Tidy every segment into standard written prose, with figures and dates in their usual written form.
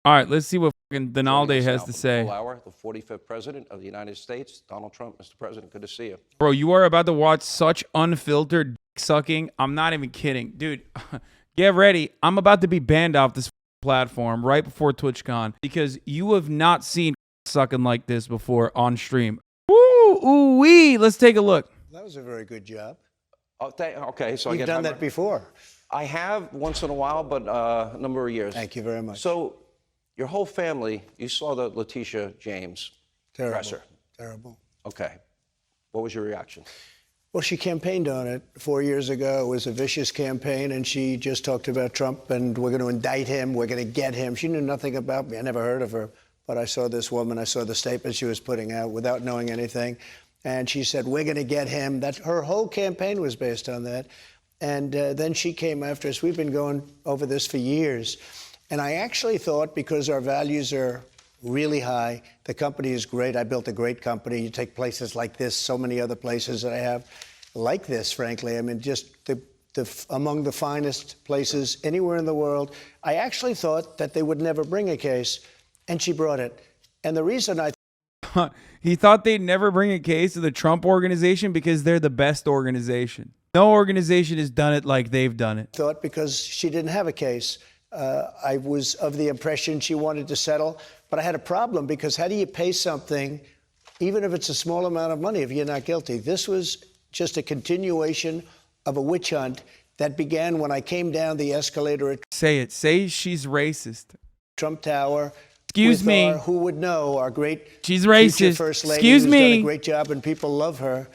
All right, let's see what fucking Donalde has to say. Hour, the 45th president of the United States, Donald Trump. Mr. President, good to see you. Bro, you are about to watch such unfiltered dick sucking. I'm not even kidding. Dude, get ready. I'm about to be banned off this platform right before TwitchCon because you have not seen sucking like this before on stream. Woo, ooh wee. Let's take a look. That was a very good job. Oh, okay, so You've done that before. I have once in a while, but a number of years. Thank you very much. So, your whole family, you saw the Letitia James presser. Terrible. Okay. What was your reaction? Well, she campaigned on it 4 years ago. It was a vicious campaign, and she just talked about Trump, and we're going to indict him, we're going to get him. She knew nothing about me. I never heard of her, but I saw this woman. I saw the statement she was putting out without knowing anything, and she said, we're going to get him. Her whole campaign was based on that, and then she came after us. We've been going over this for years. And I actually thought, because our values are really high, the company is great. I built a great company. You take places like this, so many other places that I have like this, frankly. I mean, just among the finest places anywhere in the world. I actually thought that they would never bring a case, and she brought it. And the reason he thought they'd never bring a case to the Trump organization because they're the best organization. No organization has done it like they've done it. Thought because she didn't have a case. I was of the impression she wanted to settle, but I had a problem because how do you pay something, even if it's a small amount of money, if you're not guilty? This was just a continuation of a witch hunt that began when I came down the escalator at Say it. Say she's racist. Trump Tower. Excuse me. Who would know, our great she's racist. First Lady, Excuse me. who's done a great job and people love her.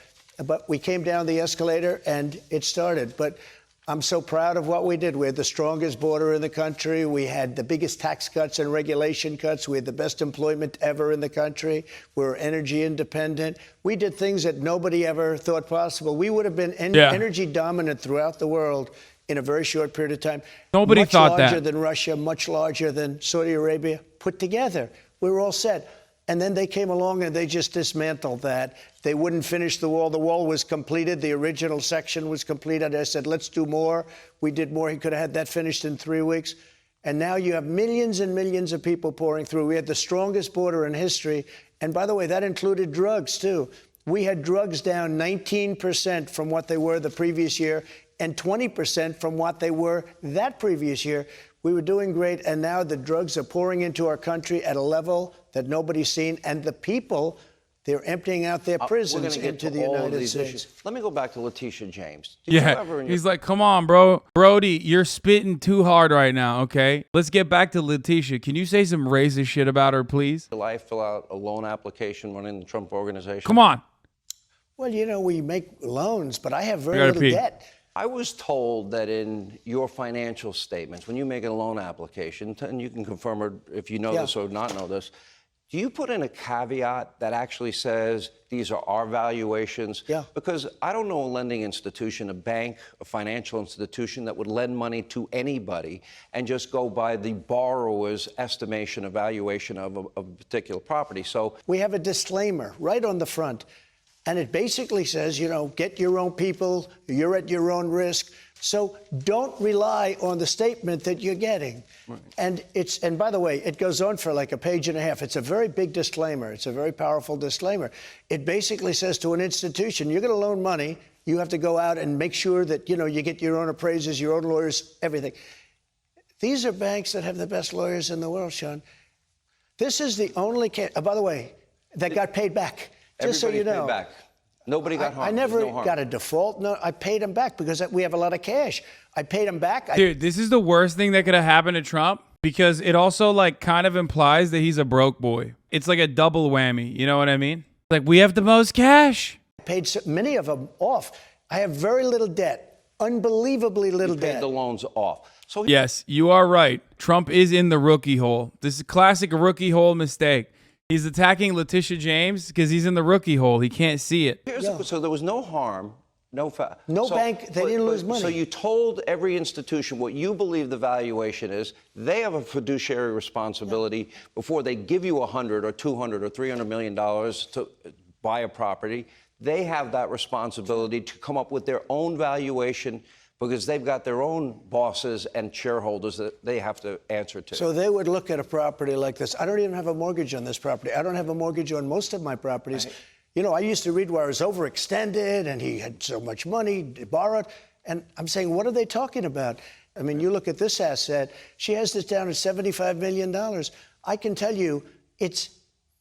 But we came down the escalator and it started. But I'm so proud of what we did. We had the strongest border in the country. We had the biggest tax cuts and regulation cuts. We had the best employment ever in the country. We're energy independent. We did things that nobody ever thought possible. We would have been energy dominant throughout the world in a very short period of time. Nobody thought that. Much larger than Russia, much larger than Saudi Arabia put together. We were all set. And then they came along and they just dismantled that. They wouldn't finish the wall. The wall was completed. The original section was completed. I said, let's do more. We did more. He could have had that finished in 3 weeks. And now you have millions and millions of people pouring through. We had the strongest border in history. And by the way, that included drugs, too. We had drugs down 19% from what they were the previous year and 20% from what they were that previous year. We were doing great, and now the drugs are pouring into our country at a level that nobody's seen, and the people, they're emptying out their prisons into the United States. Let me go back to Letitia James. He's like, come on, bro. Brody, you're spitting too hard right now, okay? Let's get back to Letitia. Can you say some racist shit about her, please? Life, fill out a loan application running the Trump organization. Come on. Well, you know, we make loans, but I have very little debt. I was told that in your financial statements, when you make a loan application, and you can confirm or if you know this or not know this, do you put in a caveat that actually says these are our valuations? Yeah. Because I don't know a lending institution, a bank, a financial institution that would lend money to anybody and just go by the borrower's estimation, evaluation of a particular property. So we have a disclaimer right on the front. And it basically says, you know, get your own people, you're at your own risk. So don't rely on the statement that you're getting. Right. And by the way, it goes on for like a page and a half. It's a very big disclaimer. It's a very powerful disclaimer. It basically says to an institution, you're going to loan money. You have to go out and make sure that, you know, you get your own appraisers, your own lawyers, everything. These are banks that have the best lawyers in the world, Sean. This is the only case, by the way, that got paid back. Just so you know. Paid back. Nobody got harmed. I never got a default. No, I paid them back because we have a lot of cash. I paid them back. Dude, this is the worst thing that could have happened to Trump because it also like kind of implies that he's a broke boy. It's like a double whammy. You know what I mean? Like we have the most cash. I paid many of them off. I have very little debt. Unbelievably little debt. Paid the loans off. So yes, you are right. Trump is in the rookie hole. This is a classic rookie hole mistake. He's attacking Letitia James because he's in the rookie hole. He can't see it. So there was no harm, no foul. No bank, they didn't lose money. So you told every institution what you believe the valuation is. They have a fiduciary responsibility before they give you $100 or $200 or $300 million to buy a property. They have that responsibility to come up with their own valuation because they've got their own bosses and shareholders that they have to answer to. So they would look at a property like this. I don't even have a mortgage on this property. I don't have a mortgage on most of my properties. Right. You know, I used to read where I was overextended and he had so much money borrowed. And I'm saying, what are they talking about? I mean, you look at this asset. She has this down at $75 million. I can tell you it's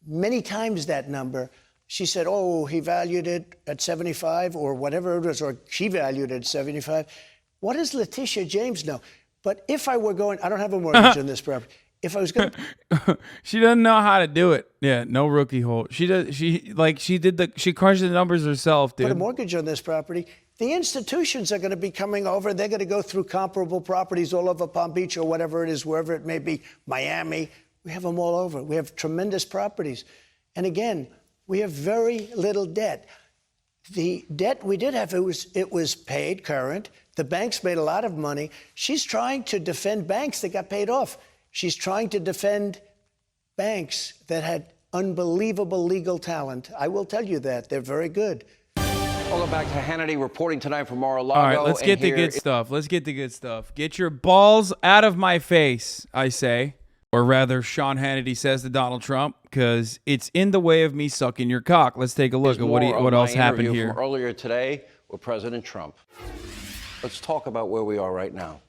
many times that number. She said, oh, he valued it at 75 or whatever it was, or she valued it at 75. What does Letitia James know? But if I were going, I don't have a mortgage on this property. If I was going she doesn't know how to do it. Yeah, no rookie hole. She crunched the numbers herself, dude. Put a mortgage on this property. The institutions are going to be coming over. They're going to go through comparable properties all over Palm Beach or whatever it is, wherever it may be, Miami. We have them all over. We have tremendous properties. And again, we have very little debt. The debt we did have, it was paid current. The banks made a lot of money. She's trying to defend banks that got paid off. She's trying to defend banks that had unbelievable legal talent. I will tell you that. They're very good. Welcome back to Hannity reporting tonight from Mar-a-Lago. All right, let's get the good stuff. Let's get the good stuff. Get your balls out of my face, I say. Or rather, Sean Hannity says to Donald Trump, because it's in the way of me sucking your cock. Let's take a look at what else happened here. From earlier today with President Trump. Let's talk about where we are right now.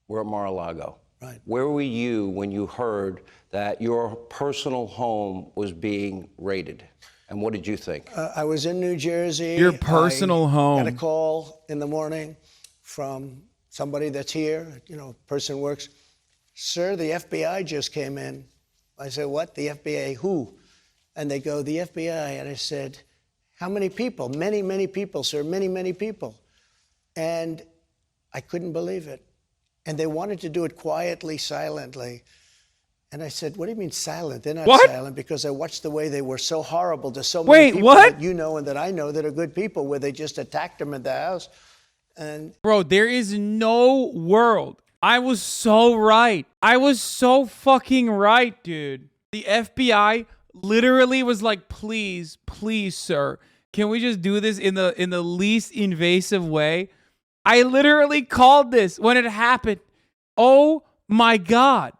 We're at Mar-a-Lago. Right. Where were you when you heard that your personal home was being raided? And what did you think? I was in New Jersey. Your personal home. I got a call in the morning from somebody that's here. You know, person works. Sir, the FBI just came in. I said, what? The FBI? Who? And they go, the FBI. And I said, how many people? Many, many people, sir. Many, many people. And I couldn't believe it. And they wanted to do it quietly, silently. And I said, what do you mean silent? They're not silent, because I watched the way they were so horrible to so many people that you know and that I know that are good people, where they just attacked them at the house. And bro, there is no world. I was so right. I was so fucking right, dude. The FBI literally was like, please, please, sir, can we just do this in the least invasive way? I literally called this when it happened. Oh my God.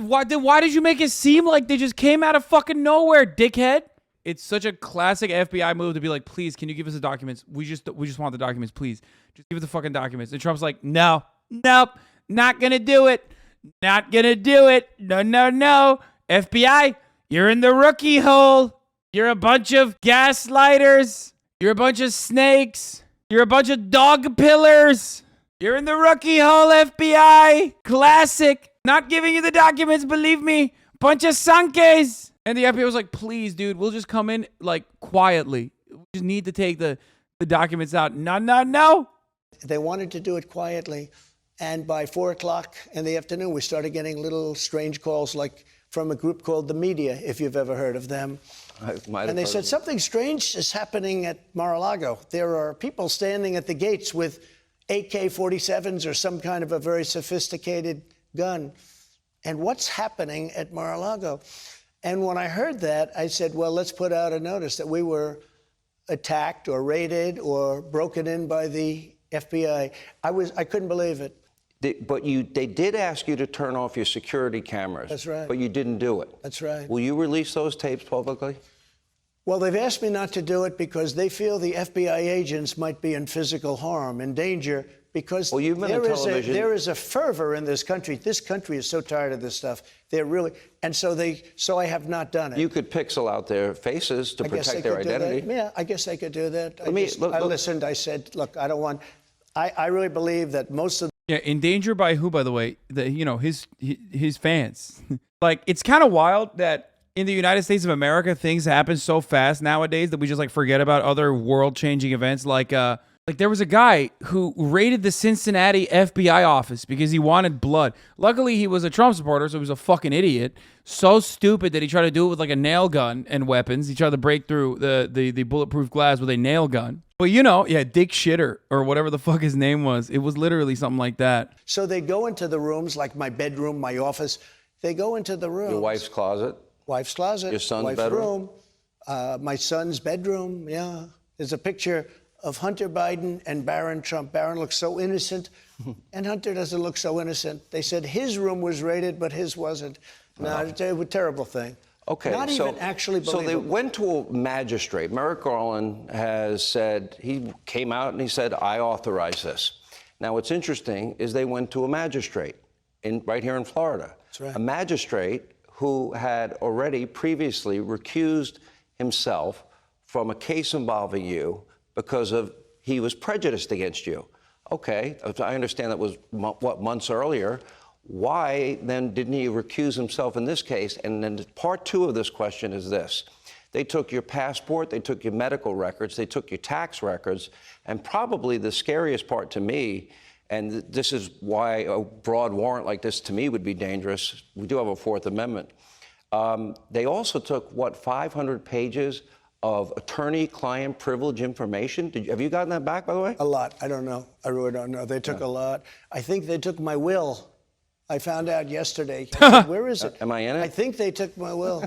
Why did you make it seem like they just came out of fucking nowhere, dickhead? It's such a classic FBI move to be like, please, can you give us the documents? We just want the documents, please. Just give us the fucking documents. And Trump's like, no, nope, not gonna do it. Not gonna do it. No, no, no. FBI, you're in the rookie hole. You're a bunch of gaslighters. You're a bunch of snakes. You're a bunch of dog pillars. You're in the rookie hole, FBI. Classic. Not giving you the documents, believe me. Bunch of sunkies. And the FBI was like, please, dude, we'll just come in, like, quietly. We just need to take the documents out. No, no, no. They wanted to do it quietly. And by 4 o'clock in the afternoon, we started getting little strange calls, like from a group called The Media, if you've ever heard of them. And they said, something strange is happening at Mar-a-Lago. There are people standing at the gates with AK-47s or some kind of a very sophisticated gun. And what's happening at Mar-a-Lago? And when I heard that, I said, well, let's put out a notice that we were attacked or raided or broken in by the FBI. I couldn't believe it. But they did ask you to turn off your security cameras. That's right. But you didn't do it. That's right. Will you release those tapes publicly? Well, they've asked me not to do it because they feel the FBI agents might be in physical harm, in danger, because there is a fervor in this country. This country is so tired of this stuff. They're really, and so I have not done it. You could pixel out their faces to protect their identity. Yeah, I guess they could do that. I listened. I said, look, I don't want. I really believe that most of. Yeah, in danger by who, by the way? His fans. Like, it's kind of wild that in the United States of America, things happen so fast nowadays that we just like forget about other world-changing events. Like there was a guy who raided the Cincinnati FBI office because he wanted blood. Luckily, he was a Trump supporter, so he was a fucking idiot. So stupid that he tried to do it with like a nail gun and weapons. He tried to break through the bulletproof glass with a nail gun. But Dick Shitter or whatever the fuck his name was. It was literally something like that. So they go into the rooms, like my bedroom, my office. They go into the rooms. Your wife's closet. Wife's closet. Your son's wife's bedroom. Room. My son's bedroom. Yeah. There's a picture of Hunter Biden and Barron Trump. Barron looks so innocent, and Hunter doesn't look so innocent. They said his room was raided, but his wasn't. No, it's a terrible thing. Okay, Not even actually so they believable. went to a magistrate. Merrick Garland has said, he came out and he said, I authorize this. Now, what's interesting is they went to a magistrate right here in Florida. That's right. A magistrate who had already previously recused himself from a case involving you because he was prejudiced against you. Okay, I understand that was, months earlier. Why then didn't he recuse himself in this case? And then part two of this question is this. They took your passport, they took your medical records, they took your tax records, and probably the scariest part to me, and this is why a broad warrant like this to me would be dangerous. We do have a Fourth Amendment. They also took, 500 pages of attorney-client privilege information? Have you gotten that back, by the way? A lot. I don't know. I really don't know. They took a lot. I think they took my will. I found out yesterday. I said, where is it? Am I in it? I think they took my will.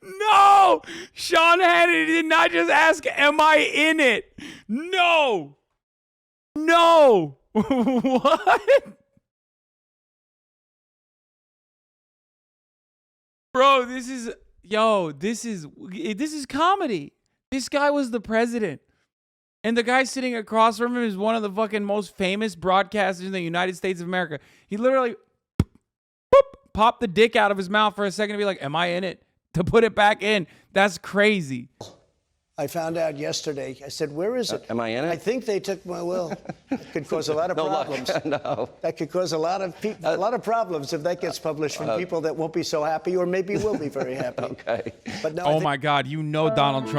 No! Sean Hannity did not just ask, am I in it? No! No! What? Bro, this is comedy. This guy was the president. And the guy sitting across from him is one of the fucking most famous broadcasters in the United States of America. He literally popped the dick out of his mouth for a second to be like, am I in it? To put it back in. That's crazy. I found out yesterday. I said, where is it? Am I in it? I think they took my will. It could cause a lot of problems. No. That could cause a lot of problems if that gets published from people that won't be so happy, or maybe will be very happy. Okay. But no, Oh my God, you know Donald J.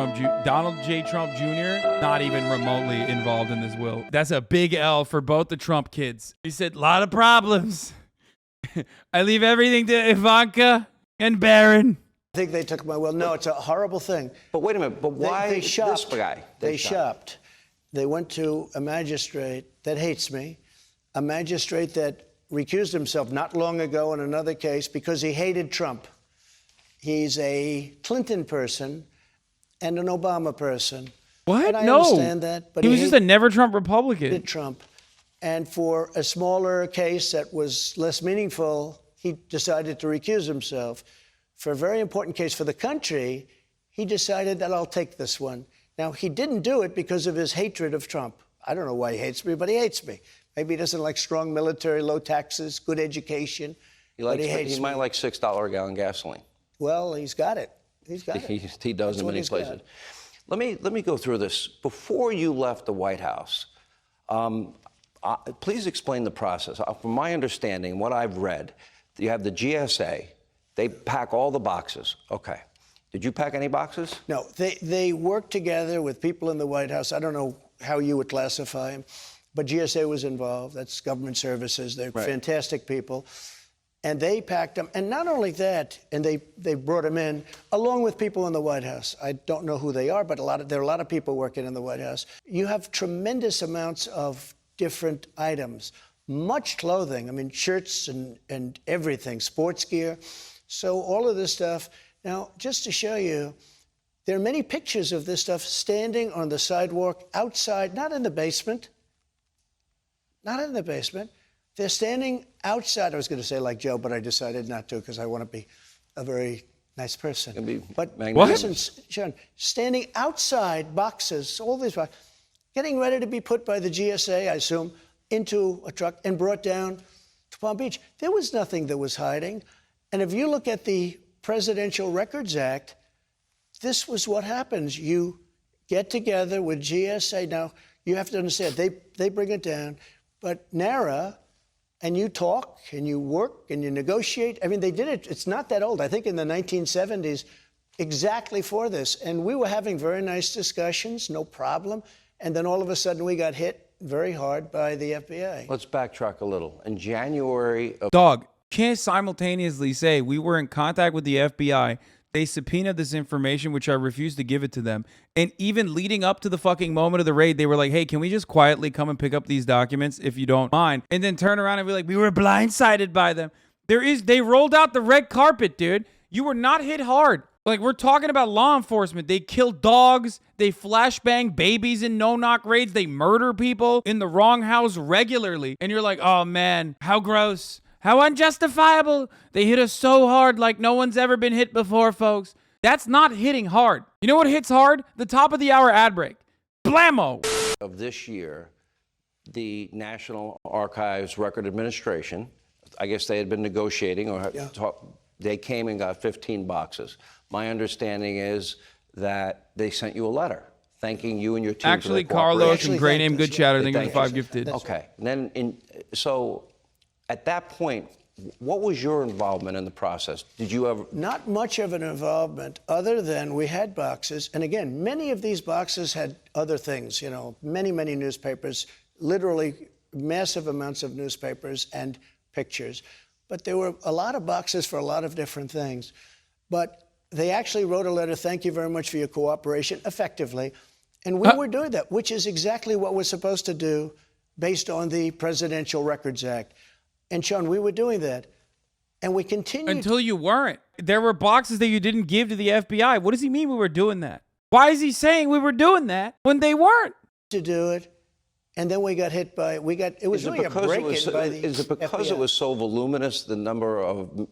Trump Jr. not even remotely involved in this will. That's a big L for both the Trump kids. He said, a lot of problems. I leave everything to Ivanka and Barron. I think they took my will. No, it's a horrible thing. But wait a minute, but why They shopped. this guy? They shopped. They went to a magistrate that hates me, a magistrate that recused himself not long ago in another case because he hated Trump. He's a Clinton person and an Obama person. What? And I No. understand that. But he was just a never Trump Republican. hated Trump. And for a smaller case that was less meaningful, he decided to recuse himself. For a very important case for the country, he decided that I'll take this one. Now, he didn't do it because of his hatred of Trump. I don't know why he hates me, but he hates me. Maybe he doesn't like strong military, low taxes, good education. But he hates He me. might like $6 a gallon gasoline. Well, he's got it. He's got it. He does That's in what many he's places. got. Let me go through this. Before you left the White House, please explain the process. From my understanding, what I've read, you have the GSA. They pack all the boxes. Okay. Did you pack any boxes? No, they worked together with people in the White House. I don't know how you would classify them, but GSA was involved. That's government services. They're fantastic people. And they packed them. And not only that, and they brought them in along with people in the White House. I don't know who they are, but there are a lot of people working in the White House. You have tremendous amounts of different items, much clothing. I mean, shirts and everything, sports gear. So all of this stuff. Now, just to show you, there are many pictures of this stuff standing on the sidewalk outside, not in the basement. Not in the basement. They're standing outside. I was going to say like Joe, but I decided not to because I want to be a very nice person. But listen, Sean, standing outside boxes, all these boxes, getting ready to be put by the GSA, I assume, into a truck and brought down to Palm Beach. There was nothing that was hiding. And if you look at the Presidential Records Act, this was what happens. You get together with GSA. Now, you have to understand, they bring it down, but NARA, and you talk, and you work, and you negotiate. I mean, they did it. It's not that old. I think in the 1970s, exactly for this. And we were having very nice discussions, no problem. And then all of a sudden, we got hit very hard by the FBI. Let's backtrack a little. In January of... Dog, can't simultaneously say we were in contact with the FBI. They subpoenaed this information, which I refused to give it to them. And even leading up to the fucking moment of the raid, they were like, hey, can we just quietly come and pick up these documents if you don't mind? And then turn around and be like, we were blindsided by them. They rolled out the red carpet, dude. You were not hit hard. Like, we're talking about law enforcement. They kill dogs. They flashbang babies in no-knock raids. They murder people in the wrong house regularly. And you're like, oh, man, how gross. How unjustifiable. They hit us so hard like no one's ever been hit before, folks. That's not hitting hard. You know what hits hard? The top of the hour ad break. Blammo. Of this year, the National Archives Record Administration, I guess they had been negotiating or they came and got 15 boxes. My understanding is that they sent you a letter thanking you and your team. Actually, for their cooperation. Carlos and Great Name Good Chatter, thank you for 5 gifted. Okay. And then so at that point, what was your involvement in the process? Did you ever? Not much of an involvement other than we had boxes. And again, many of these boxes had other things, you know, many newspapers, literally massive amounts of newspapers and pictures. But there were a lot of boxes for a lot of different things. But they actually wrote a letter, thank you very much for your cooperation, effectively. And we were doing that, which is exactly what we're supposed to do based on the Presidential Records Act. And Sean, we were doing that. And we continued. Until you weren't. There were boxes that you didn't give to the FBI. What does he mean we were doing that? Why is he saying we were doing that when they weren't? To do it. And then we got hit by, it was really a break-in by the Is it because FBI. it was so voluminous, the number of,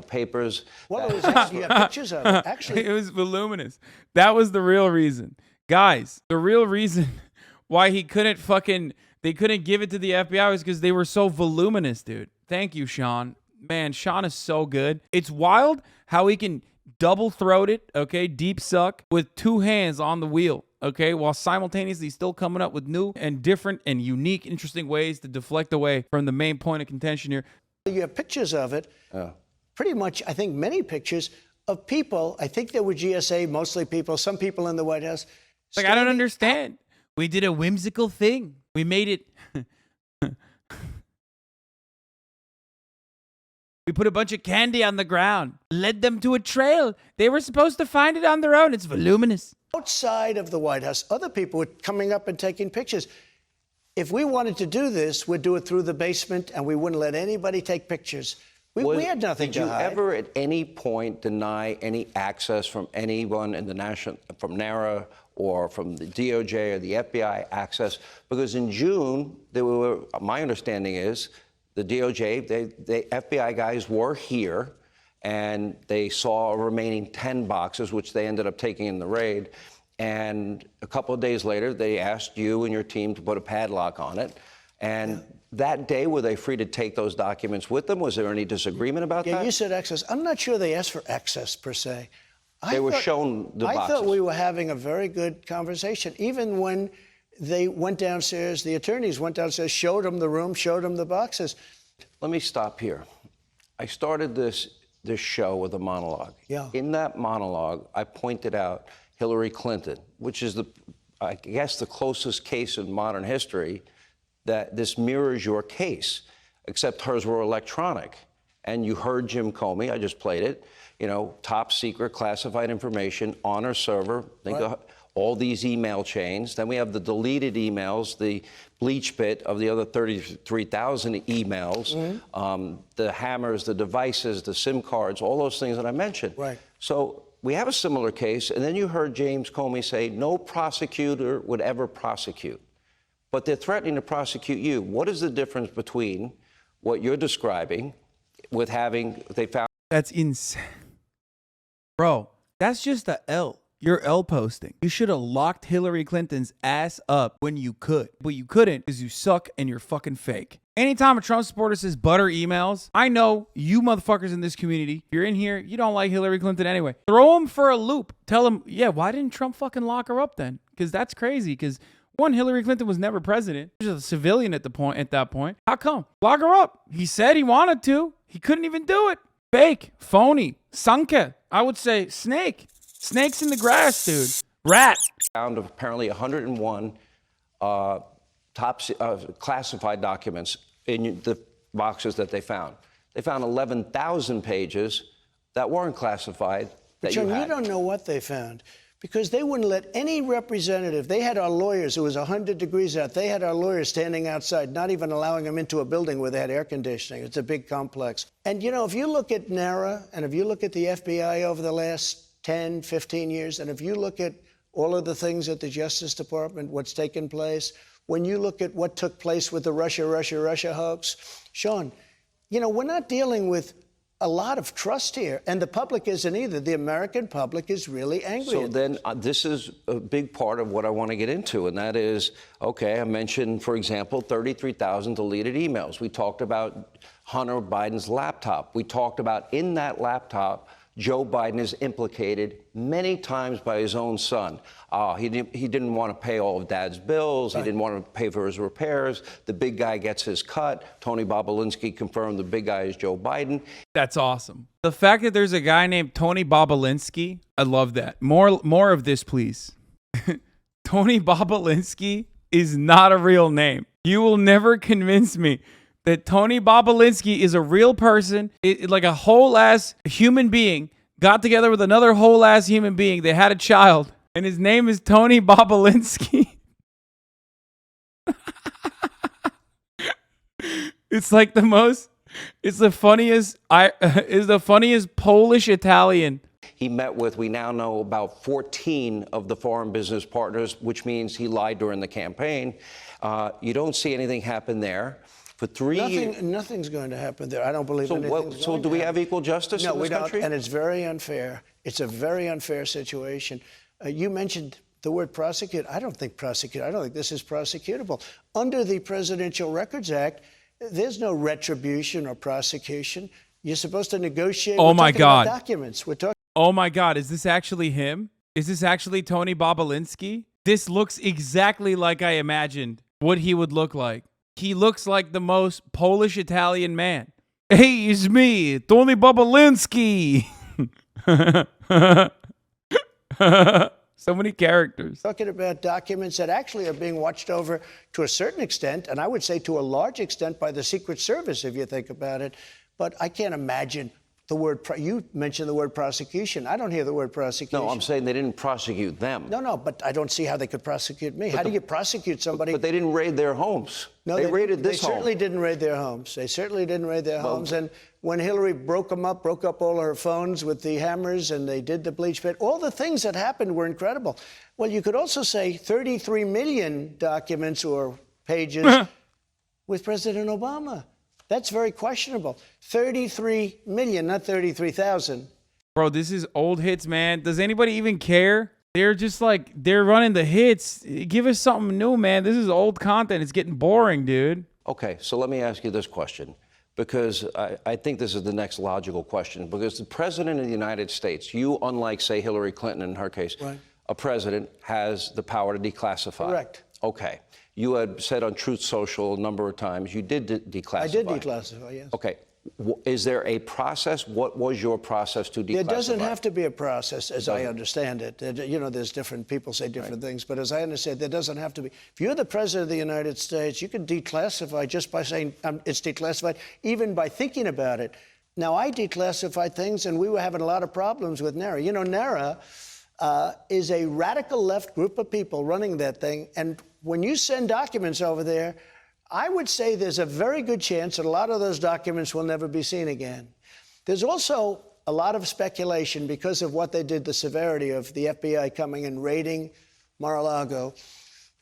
papers? Well, it was actually, you have pictures of it. Actually, It was voluminous. That was the real reason. Guys, the real reason why they couldn't give it to the FBI was because they were so voluminous, dude. Thank you, Sean. Man, Sean is so good. It's wild how he can double throat it, okay, deep suck with 2 hands on the wheel, okay, while simultaneously still coming up with new and different and unique, interesting ways to deflect away from the main point of contention here. you have pictures of it. Pretty much, I think, many pictures of people. I think there were GSA, mostly people, some people in the White House. Like, I don't understand. We did a whimsical thing. We made it. We put a bunch of candy on the ground, led them to a trail. They were supposed to find it on their own. It's voluminous. Outside of the White House, other people were coming up and taking pictures. If we wanted to do this, we'd do it through the basement, and we wouldn't let anybody take pictures. We had nothing to hide. Did you ever at any point deny any access from anyone in the from NARA or from the DOJ or the FBI access? Because in June, my understanding is, the DOJ, the FBI guys were here, and they saw a remaining 10 boxes, which they ended up taking in the raid. And a couple of days later, they asked you and your team to put a padlock on it. And that day, were they free to take those documents with them? Was there any disagreement about that? Yeah, you said access. I'm not sure they asked for access, per se. They were shown the boxes. I thought we were having a very good conversation. Even when they went downstairs, the attorneys went downstairs, showed them the room, showed them the boxes. Let me stop here. I started this show with a monologue. Yeah. In that monologue, I pointed out Hillary Clinton, which is I guess the closest case in modern history that this mirrors your case, except hers were electronic. And you heard Jim Comey, I just played it, top secret classified information on her server. Think of all these email chains. Then we have the deleted emails, the bleach bit of the other 33,000 emails, the hammers, the devices, the SIM cards, all those things that I mentioned. Right. So we have a similar case, and then you heard James Comey say no prosecutor would ever prosecute. But they're threatening to prosecute you. What is the difference between what you're describing with they found? That's insane. Bro, that's just a L. You're L posting. You should have locked Hillary Clinton's ass up when you could. But you couldn't because you suck and you're fucking fake. Anytime a Trump supporter says butter emails, I know you motherfuckers in this community, if you're in here, you don't like Hillary Clinton anyway. Throw them for a loop. Tell them, yeah, why didn't Trump fucking lock her up then? Because that's crazy. Because one, Hillary Clinton was never president. She was a civilian at that point. How come? Lock her up. He said he wanted to. He couldn't even do it. Fake, phony, sanke. I would say snake. Snakes in the grass, dude. Rat. Found apparently 101 classified documents in the boxes that they found. They found 11,000 pages that weren't classified. But John, you don't know what they found, because they wouldn't let any representative. They had our lawyers. It was 100 degrees out. They had our lawyers standing outside, not even allowing them into a building where they had air conditioning. It's a big complex. And, if you look at NARA and if you look at the FBI over the last 10, 15 years. And if you look at all of the things at the Justice Department, what's taken place, when you look at what took place with the Russia hoax, Sean, you know, we're not dealing with a lot of trust here, and the public isn't either. The American public is really angry. So then this is a big part of what I want to get into, and that is, okay, I mentioned, for example, 33,000 deleted emails. We talked about Hunter Biden's laptop. We talked about in that laptop, Joe Biden is implicated many times by his own son. He didn't want to pay all of Dad's bills. Right. He didn't want to pay for his repairs. The big guy gets his cut. Tony Bobolinsky confirmed the big guy is Joe Biden. That's awesome. The fact that there's a guy named Tony Bobolinsky, I love that. More of this, please. Tony Bobolinsky is not a real name. You will never convince me that Tony Bobolinsky is a real person, like a whole-ass human being, got together with another whole-ass human being. They had a child, and his name is Tony Bobolinsky. It's like it's the funniest Polish Italian. He met with, we now know, about 14 of the foreign business partners, which means he lied during the campaign. You don't see anything happen there. For 3 years. Nothing's going to happen there. I don't believe anything's So do we have equal justice in this country? And it's very unfair. It's a very unfair situation. You mentioned the word prosecute. I don't think this is prosecutable. Under the Presidential Records Act, there's no retribution or prosecution. You're supposed to negotiate. Oh, my God. Documents. Oh, my God. Is this actually him? Is this actually Tony Bobolinsky? This looks exactly like I imagined what he would look like. He looks like the most Polish Italian man. Hey, it's me, Tony Bobolinsky. So many characters. Talking about documents that actually are being watched over to a certain extent, and I would say to a large extent by the Secret Service, if you think about it. But I can't imagine the word, you mentioned the word prosecution. I don't hear the word prosecution. No, I'm saying they didn't prosecute them. No, but I don't see how they could prosecute me. How do you prosecute somebody? But they didn't raid their homes. No, they raided this home. They certainly didn't raid their homes. They certainly didn't raid their homes. And when Hillary broke up all her phones with the hammers, and they did the bleach pit, all the things that happened were incredible. Well, you could also say 33 million documents or pages with President Obama. That's very questionable. 33 million, not 33,000. Bro, this is old hits, man. Does anybody even care? They're just like, they're running the hits. Give us something new, man. This is old content. It's getting boring, dude. Okay, so let me ask you this question, because I think this is the next logical question. Because the president of the United States, you, unlike, say, Hillary Clinton in her case, right, a president has the power to declassify. Correct. Okay. You had said on Truth Social a number of times you did declassify. I did declassify, yes. Okay. Is there a process? What was your process to declassify? There doesn't have to be a process, as I understand it. You know, there's different people say different things, but as I understand, there doesn't have to be. If you're the president of the United States, you can declassify just by saying it's declassified, even by thinking about it. Now, I declassified things, and we were having a lot of problems with NARA. You know, NARA is a radical left group of people running that thing, and when you send documents over there, I would say there's a very good chance that a lot of those documents will never be seen again. There's also a lot of speculation because of what they did, the severity of the FBI coming and raiding Mar-a-Lago.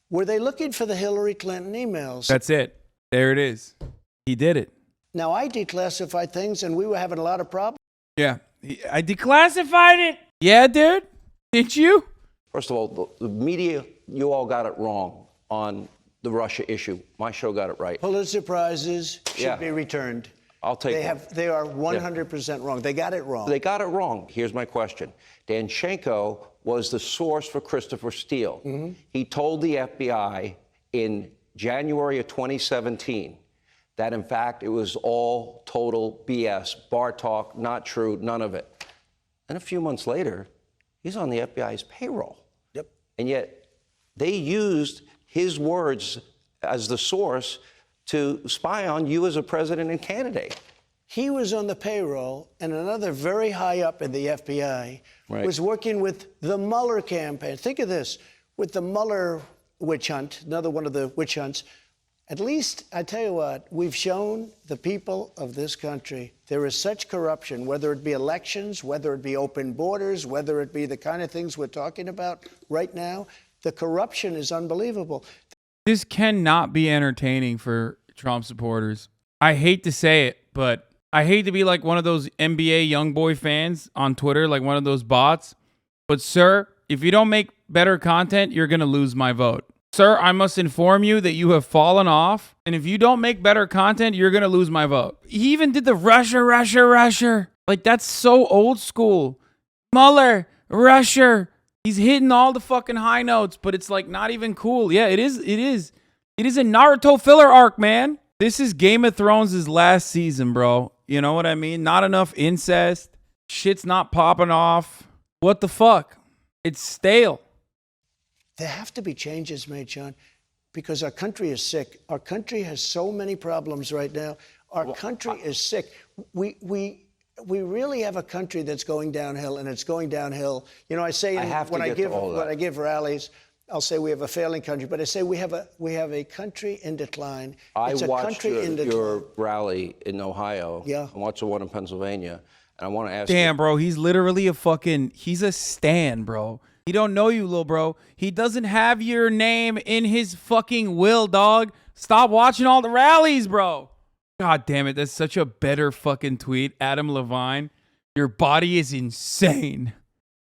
Were they looking for the Hillary Clinton emails? That's it. There it is. He did it. Now, I declassified things, and we were having a lot of problems. Yeah. I declassified it. Yeah, dude. Did you? First of all, the media, you all got it wrong on the Russia issue. My show got it right. Pulitzer Prizes should be returned. I'll take it. They are 100% wrong. They got it wrong. They got it wrong. Here's my question. Danchenko was the source for Christopher Steele. Mm-hmm. He told the FBI in January of 2017 that, in fact, it was all total BS, bar talk, not true, none of it. And a few months later, he's on the FBI's payroll. Yep. And yet they used his words as the source to spy on you as a president and candidate. He was on the payroll, and another very high up in the FBI was working with the Mueller campaign. Think of this, with the Mueller witch hunt, another one of the witch hunts. At least, I tell you what, we've shown the people of this country there is such corruption, whether it be elections, whether it be open borders, whether it be the kind of things we're talking about right now. The corruption is unbelievable. This cannot be entertaining for Trump supporters. I hate to say it, but I hate to be like one of those NBA young boy fans on Twitter, like one of those bots. But sir, if you don't make better content, you're going to lose my vote. Sir, I must inform you that you have fallen off. And if you don't make better content, you're going to lose my vote. He even did the Russia. Like, that's so old school. Mueller, Russia. He's hitting all the fucking high notes, but it's like not even cool. Yeah, it is. It is a Naruto filler arc, man. This is Game of Thrones' last season, bro. You know what I mean? Not enough incest. Shit's not popping off. What the fuck? It's stale. There have to be changes made, Sean, because our country is sick. Our country has so many problems right now. Our country is sick. We really have a country that's going downhill, and it's going downhill. You know, I say when I give rallies, I'll say we have a failing country, but I say we have a country in decline. I watched your rally in Ohio. Yeah. I watched the one in Pennsylvania, and I want to ask Damn, bro, he's literally he's a stan, bro. He don't know you, little bro. He doesn't have your name in his fucking will, dog. Stop watching all the rallies, bro. God damn it, that's such a better fucking tweet. Adam Levine, your body is insane.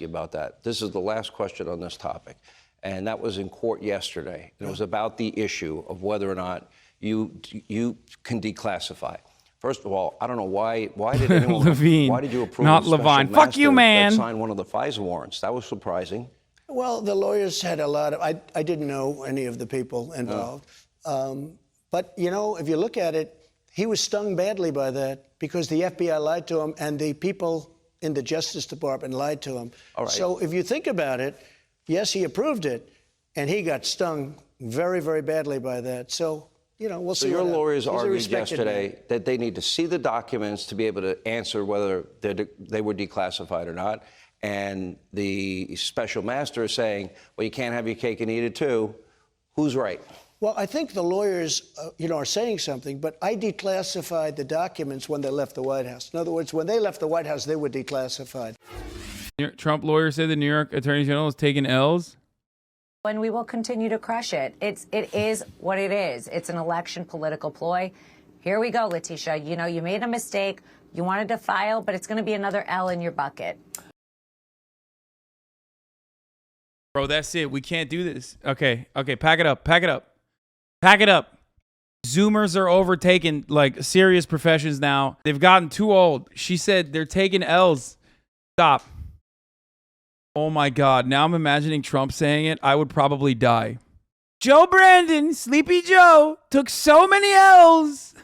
about that. This is the last question on this topic, and that was in court yesterday. And it was about the issue of whether or not you can declassify. First of all, I don't know why did anyone Levine, why did you approve not a special Levine? Fuck you, master man. that signed one of the FISA warrants? That was surprising. Well, the lawyers had a lot of. I didn't know any of the people involved, but you know, if you look at it, he was stung badly by that because the FBI lied to him and the people in the Justice Department lied to him. All right. So if you think about it, yes, he approved it, and he got stung very, very badly by that. So. You know, we'll see. So your lawyers argued yesterday that they need to see the documents to be able to answer whether they were declassified or not. And the special master is saying, well, you can't have your cake and eat it too. Who's right? Well, I think the lawyers, are saying something, but I declassified the documents when they left the White House. In other words, when they left the White House, they were declassified. Trump lawyer said the New York Attorney General is taking L's. And we will continue to crush it. It is what it is. It's an election political ploy. Here we go, Letitia. You know, you made a mistake. You wanted to file, but it's going to be another L in your bucket. Bro, that's it. We can't do this. Okay, pack it up. Pack it up. Zoomers are overtaking, like, serious professions now. They've gotten too old. She said they're taking L's. Stop. Oh my God, now I'm imagining Trump saying it. I would probably die. Joe Brandon, Sleepy Joe, took so many L's.